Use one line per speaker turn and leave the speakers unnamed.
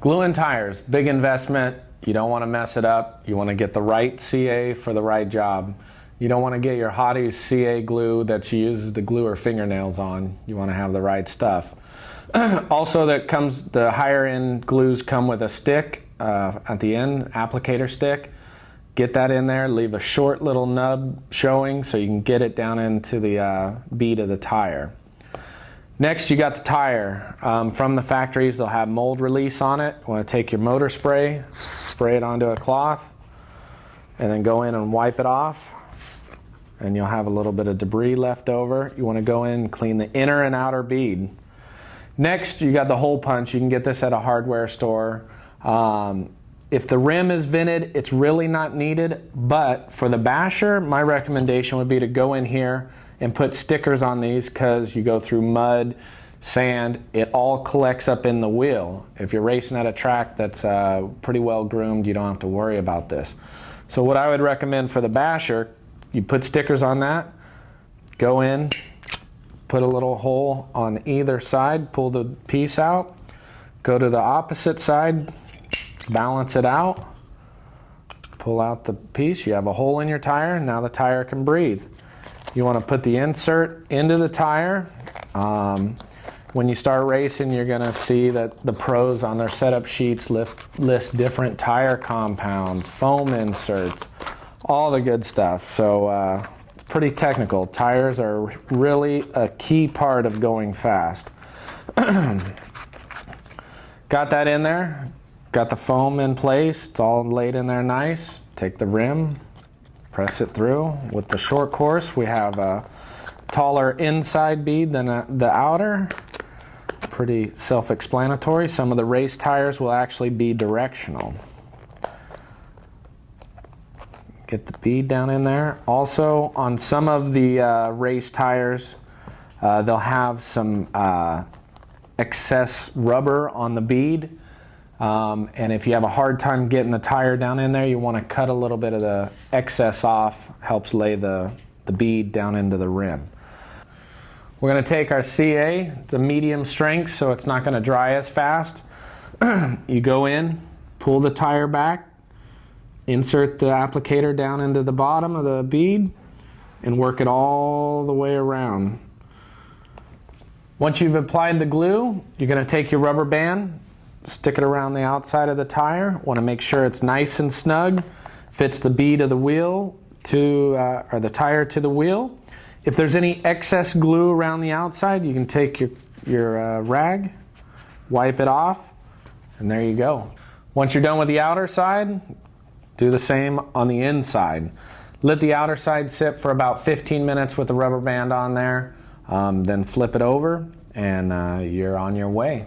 Glue-in tires, big investment. You don't want to mess it up. You want to get the right CA for the right job. You don't want to get your Hotties CA glue that you use to glue her fingernails on. You want to have the right stuff. Also, the higher end glues come with a stick at the end, applicator stick. Get that in there, leave a short little nub showing so you can get it down into the bead of the tire. Next, you got the tire. From the factories, they'll have mold release on it. You want to take your motor spray, spray it onto a cloth, and then go in and wipe it off. And you'll have a little bit of debris left over. You want to go in and clean the inner and outer bead. Next, you got the hole punch. You can get this at a hardware store. If the rim is vented, it's really not needed, but for the basher, my recommendation would be to go in here and put stickers on these because you go through mud, sand, it all collects up in the wheel. If you're racing at a track that's pretty well groomed, you don't have to worry about this. So what I would recommend for the basher, you put stickers on that, go in, put a little hole on either side, pull the piece out, go to the opposite side, balance it out, pull out the piece, you have a hole in your tire, now the tire can breathe. You want to put the insert into the tire. When you start racing, you're going to see that the pros on their setup sheets list different tire compounds, foam inserts, all the good stuff. So it's pretty technical. Tires are really a key part of going fast. Got that in there. Got the foam in place, it's all laid in there nice. Take the rim, press it through. With the short course, we have a taller inside bead than the outer. Pretty self-explanatory. Some of the race tires will actually be directional. Get the bead down in there. Also, on some of the race tires, they'll have some excess rubber on the bead. And if you have a hard time getting the tire down in there, you want to cut a little bit of the excess off. Helps lay the bead down into the rim. We're going to take our CA. It's a medium strength, so it's not going to dry as fast. You go in, pull the tire back, insert the applicator down into the bottom of the bead, and work it all the way around. Once you've applied the glue, you're going to take your rubber band, stick it around the outside of the tire. Want to make sure it's nice and snug, fits the bead of the wheel or the tire to the wheel. If there's any excess glue around the outside, you can take your rag, wipe it off, and there you go. Once you're done with the outer side, do the same on the inside. Let the outer side sit for about 15 minutes with the rubber band on there, then flip it over, and you're on your way.